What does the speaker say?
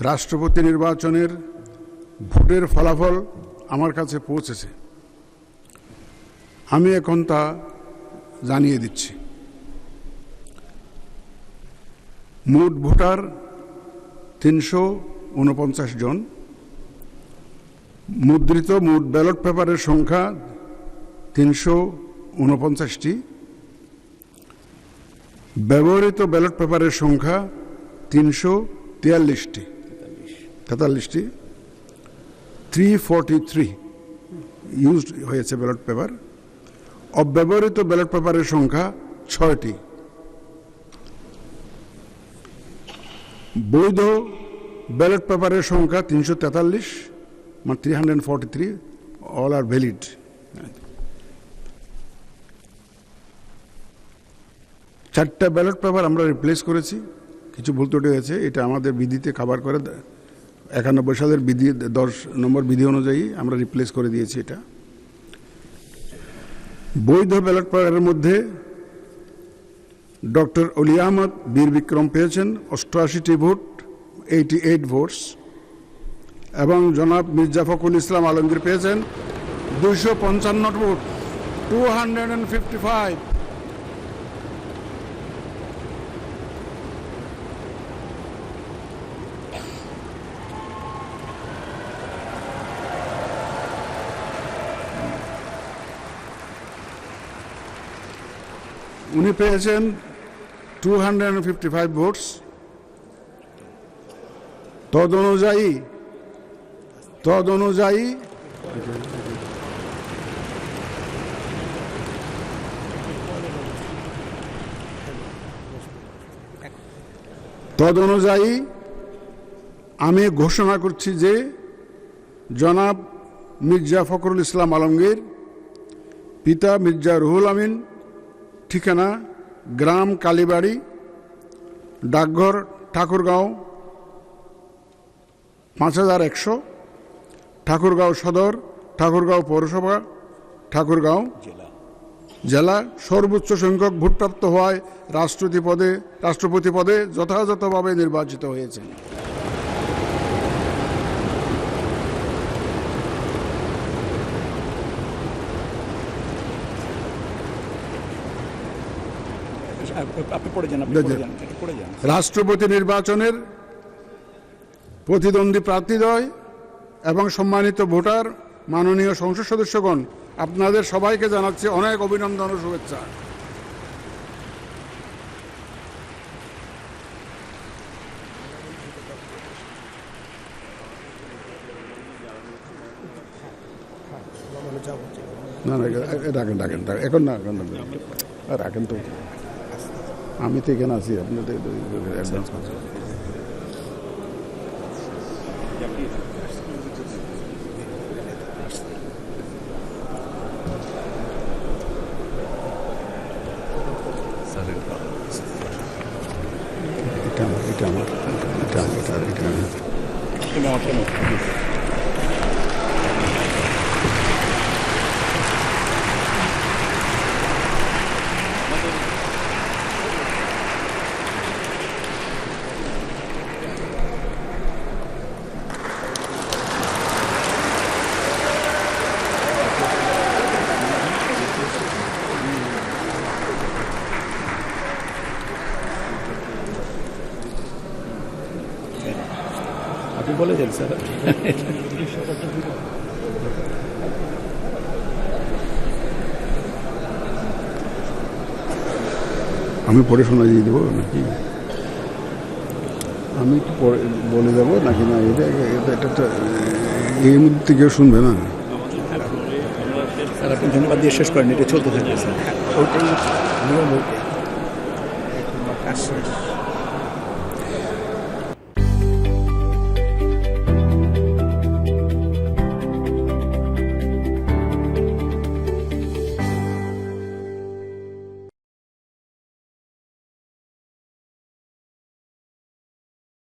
রাষ্ট্রপতি নির্বাচনের ভোটের ফলাফল আমার কাছে পৌঁছেছে। আমি এখন তা জানিয়ে দিচ্ছি। মোট ভোটার ৩৪৯ জন। মুদ্রিত মোট ব্যালট পেপারের সংখ্যা ৩৪৯টি। ব্যবহৃত ব্যালট পেপারের সংখ্যা ৩৪৩টি। 343 ইউজড হয়েছে ব্যালট পেপার। অব্যবহৃত ব্যালট পেপারের সংখ্যা 6টি। বৈধ ব্যালট পেপারের সংখ্যা 343, মানে 343, অল আর ভ্যালিড। চারটা ব্যালট পেপার আমরা রিপ্লেস করেছি, কিছু ভুল ত্রুটি হয়েছে, এটা আমাদের বিধিতে কভার করে 91 সালের বিধি 10 নম্বর বিধি অনুযায়ী আমরা রিপ্লেস করে দিয়েছি এটা। বৈধ ব্যালট পেপারের মধ্যে ডক্টর অলি আহমদ বীর বিক্রম পেয়েছেন 88টি ভোট, 88 ভোটস, এবং জনাব মির্জা ফখরুল ইসলাম আলমগীর পেয়েছেন 255 ভোট, 255। উনি পেয়েছেন 255 ভোটস। তদ অনুযায়ী আমি ঘোষণা করছি যে জনাব মির্জা ফখরুল ইসলাম আলমগীর, পিতা মির্জা রুহুল আমিন, ঠিকানা গ্রাম কালীবাড়ি, ডাকঘর ঠাকুরগাঁও 5100, ঠাকুরগাঁও সদর, ঠাকুরগাঁও পৌরসভা, ঠাকুরগাঁও জেলা, সর্বোচ্চ সংখ্যক ভোটপ্রাপ্ত হওয়ায় রাষ্ট্রপতি পদে যথাযথভাবে নির্বাচিত হয়েছেন। রাষ্ট্রপতি নির্বাচনের প্রতিদ্বন্দ্বী প্রার্থীদ্বয় এবং সম্মানিত ভোটার, মাননীয় সংসদ সদস্যগণ, আপনাদের সবাইকে জানাচ্ছি অনেক অভিনন্দন ও শুভেচ্ছা। না রাখেন এখন না রাখেন তো, আমি তো এখানে আছি, আপনাদের অ্যাডভান্স করছি। আপনি বলেছেন স্যার, আমি পরে শোনা দিয়ে দেবো নাকি? আমি একটু পরে বলে যাবো নাকি? না, এটা এই মুহূর্তে কেউ শুনবে না। স্যার আপনি ধন্যবাদ দিয়ে শেষ করেন, এটা চলতে থাকবে স্যার, ওইটাই নিয়ম, ওইটাই কাজ শেষ।